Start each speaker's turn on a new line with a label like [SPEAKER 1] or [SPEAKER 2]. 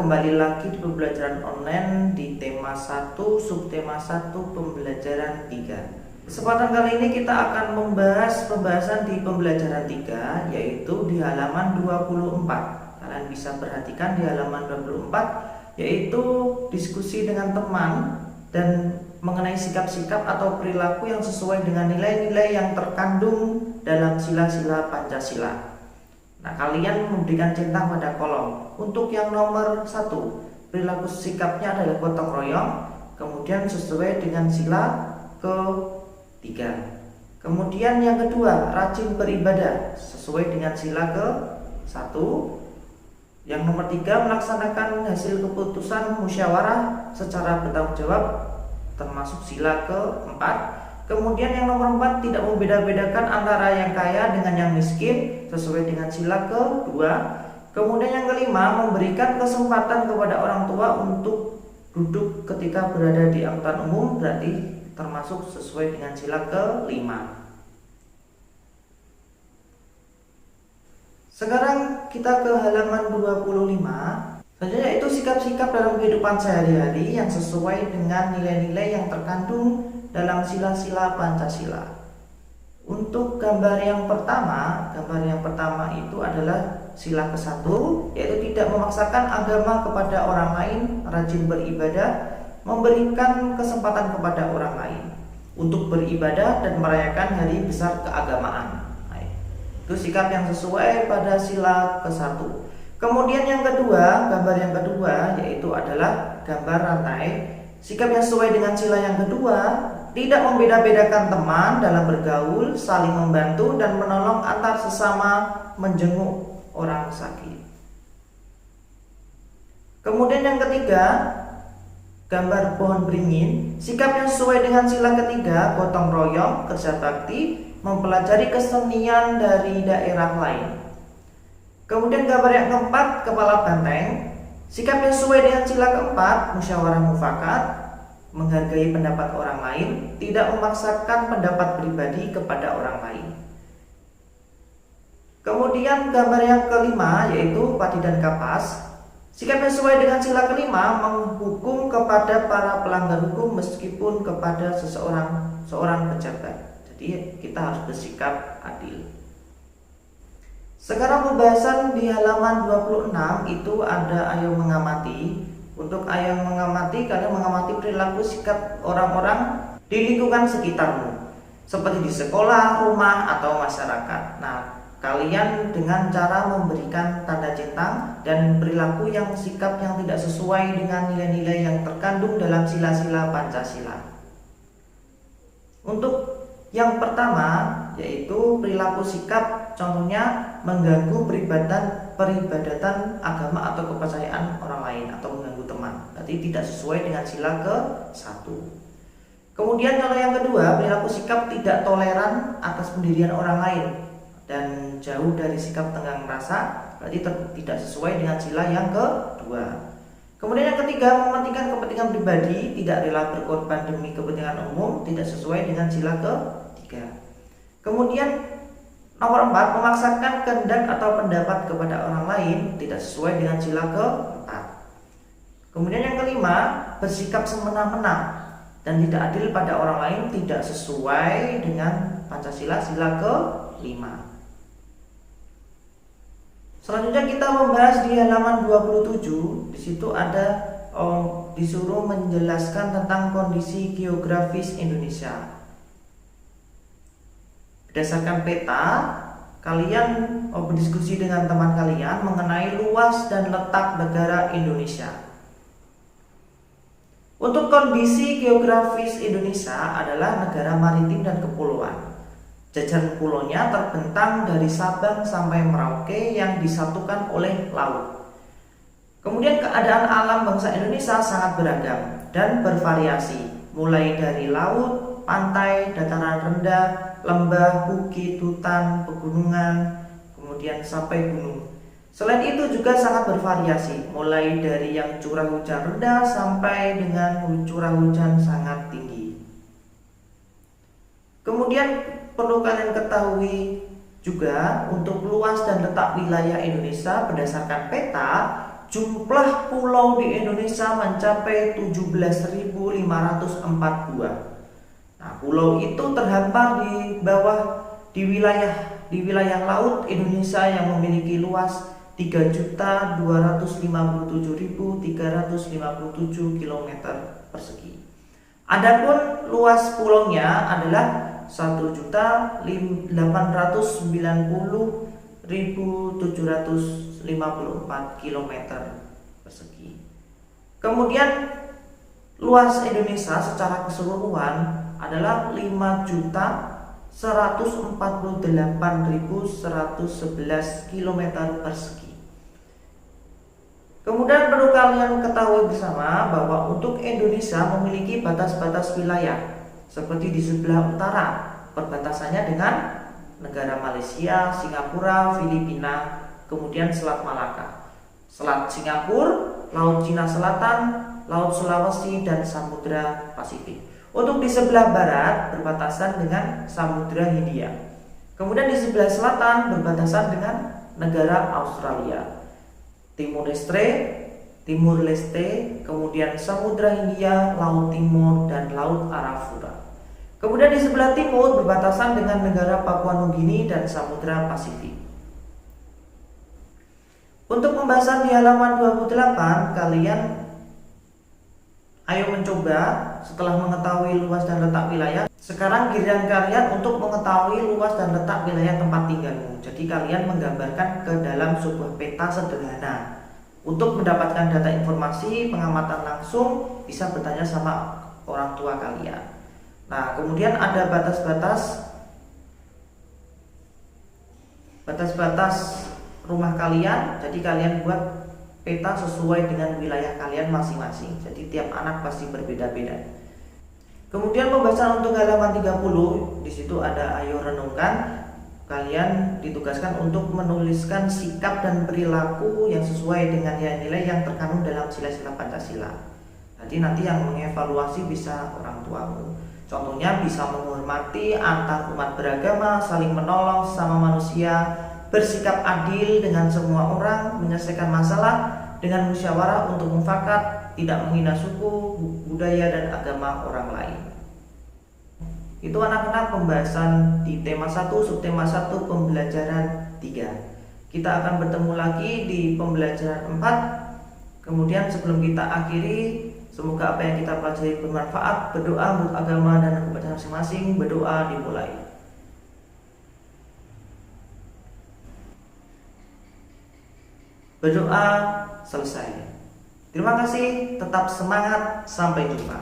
[SPEAKER 1] kembali lagi di pembelajaran online di tema 1, subtema 1, pembelajaran 3. Kesempatan kali ini kita akan membahas pembahasan di pembelajaran 3, yaitu di halaman 24. Kalian bisa perhatikan di halaman 24, yaitu diskusi dengan teman dan mengenai sikap-sikap atau perilaku yang sesuai dengan nilai-nilai yang terkandung dalam sila-sila Pancasila. Nah, kalian memberikan centang pada kolom. Untuk yang nomor 1, perilaku sikapnya adalah gotong royong, kemudian sesuai dengan sila ke-3. Kemudian yang kedua, rajin beribadah, sesuai dengan sila ke-1. Yang nomor 3, melaksanakan hasil keputusan musyawarah secara bertanggung jawab, termasuk sila ke-4. Kemudian yang nomor 4, tidak membeda-bedakan antara yang kaya dengan yang miskin, sesuai dengan sila ke-2. Kemudian yang kelima, memberikan kesempatan kepada orang tua untuk duduk ketika berada di angkutan umum, berarti termasuk sesuai dengan sila ke-5. Sekarang kita ke halaman 25. Selanjutnya itu sikap-sikap dalam kehidupan sehari-hari yang sesuai dengan nilai-nilai yang terkandung dalam sila-sila Pancasila. Untuk gambar yang pertama itu adalah sila ke-1, yaitu tidak memaksakan agama kepada orang lain, rajin beribadah, memberikan kesempatan kepada orang lain untuk beribadah dan merayakan hari besar keagamaan. Itu sikap yang sesuai pada sila ke-1. Kemudian yang kedua, gambar yang kedua yaitu adalah gambar rantai. Sikap yang sesuai dengan sila yang kedua, tidak membeda-bedakan teman dalam bergaul, saling membantu dan menolong antar sesama, menjenguk orang sakit. Kemudian yang ketiga, gambar pohon beringin. Sikap yang sesuai dengan sila ketiga, gotong royong, kerja bakti, mempelajari kesenian dari daerah lain. Kemudian gambar yang keempat, kepala banteng. Sikap yang sesuai dengan sila keempat, musyawarah mufakat, menghargai pendapat orang lain, tidak memaksakan pendapat pribadi kepada orang lain. Kemudian gambar yang kelima yaitu padi dan kapas. Sikap yang sesuai dengan sila kelima, menghukum kepada para pelanggar hukum meskipun kepada seorang pejabat. Jadi kita harus bersikap adil. Sekarang pembahasan di halaman 26 itu ada ayo mengamati. Untuk ayo mengamati, kalian mengamati perilaku sikap orang-orang di lingkungan sekitarmu, seperti di sekolah, rumah, atau masyarakat. Nah, kalian dengan cara memberikan tanda centang dan perilaku yang sikap yang tidak sesuai dengan nilai-nilai yang terkandung dalam sila-sila Pancasila. Untuk yang pertama yaitu perilaku sikap, contohnya mengganggu peribadatan agama atau kepercayaan orang lain atau mengganggu teman, berarti tidak sesuai dengan sila ke-1. Kemudian kalau yang kedua, perilaku sikap tidak toleran atas pendirian orang lain dan jauh dari sikap tenggang rasa, berarti tidak sesuai dengan sila yang kedua. Kemudian yang ketiga, mementingkan kepentingan pribadi, tidak rela berkorban demi kepentingan umum, tidak sesuai dengan sila ke-3. Kemudian nomor 4, memaksakan kehendak atau pendapat kepada orang lain, tidak sesuai dengan sila ke-4. Kemudian yang kelima, bersikap semena-mena dan tidak adil pada orang lain, tidak sesuai dengan Pancasila sila ke-5. Selanjutnya kita membahas di halaman 27. Di situ ada disuruh menjelaskan tentang kondisi geografis Indonesia. Berdasarkan peta, kalian berdiskusi dengan teman kalian mengenai luas dan letak negara Indonesia. Untuk kondisi geografis Indonesia adalah negara maritim dan kepulauan. Jajaran pulaunya terbentang dari Sabang sampai Merauke yang disatukan oleh laut. Kemudian keadaan alam bangsa Indonesia sangat beragam dan bervariasi, mulai dari laut, pantai, dataran rendah, lembah, bukit, hutan, pegunungan, kemudian sampai gunung. Selain itu juga sangat bervariasi, mulai dari yang curah hujan rendah sampai dengan curah hujan sangat tinggi. Kemudian perlu kalian ketahui juga untuk luas dan letak wilayah Indonesia berdasarkan peta jumlah pulau di Indonesia mencapai 17.504 buah. Nah, pulau itu terhampar di bawah di wilayah laut Indonesia yang memiliki luas 3.257.357 km persegi. Adapun luas pulaunya adalah 1.890.754 km persegi. Kemudian luas Indonesia secara keseluruhan adalah 5.148.111 km persegi. Kemudian perlu kalian ketahui bersama bahwa untuk Indonesia memiliki batas-batas wilayah seperti di sebelah utara perbatasannya dengan negara Malaysia, Singapura, Filipina, kemudian Selat Malaka, Selat Singapura, Laut Cina Selatan, Laut Sulawesi, dan Samudra Pasifik. Untuk di sebelah barat berbatasan dengan Samudra Hindia. Kemudian di sebelah selatan berbatasan dengan negara Australia. Timur Leste, kemudian Samudra Hindia, Laut Timur, dan Laut Arafura. Kemudian di sebelah timur berbatasan dengan negara Papua Nugini dan Samudra Pasifik. Untuk pembahasan di halaman 28, kalian ayo mencoba setelah mengetahui luas dan letak wilayah. Sekarang giliran kalian untuk mengetahui luas dan letak wilayah tempat tinggalmu. Jadi kalian menggambarkan ke dalam sebuah peta sederhana. Untuk mendapatkan data informasi, pengamatan langsung, bisa bertanya sama orang tua kalian. Nah, kemudian ada batas-batas rumah kalian. Jadi kalian buat peta sesuai dengan wilayah kalian masing-masing. Jadi tiap anak pasti berbeda-beda. Kemudian pembahasan untuk halaman 30, di situ ada ayo renungkan. Kalian ditugaskan untuk menuliskan sikap dan perilaku yang sesuai dengan nilai-nilai yang terkandung dalam sila-sila Pancasila. Nanti yang mengevaluasi bisa orang tuamu. Contohnya bisa menghormati antar umat beragama, saling menolong sama manusia, bersikap adil dengan semua orang, menyelesaikan masalah dengan musyawarah untuk mufakat, tidak menghina suku, budaya, dan agama orang lain. Itu anak-anak pembahasan di tema 1, subtema 1, pembelajaran 3. Kita akan bertemu lagi di pembelajaran 4. Kemudian sebelum kita akhiri, semoga apa yang kita pelajari bermanfaat. Berdoa untuk agama dan kepada masing-masing. Berdoa dimulai. Berdoa selesai. Terima kasih, tetap semangat, sampai jumpa.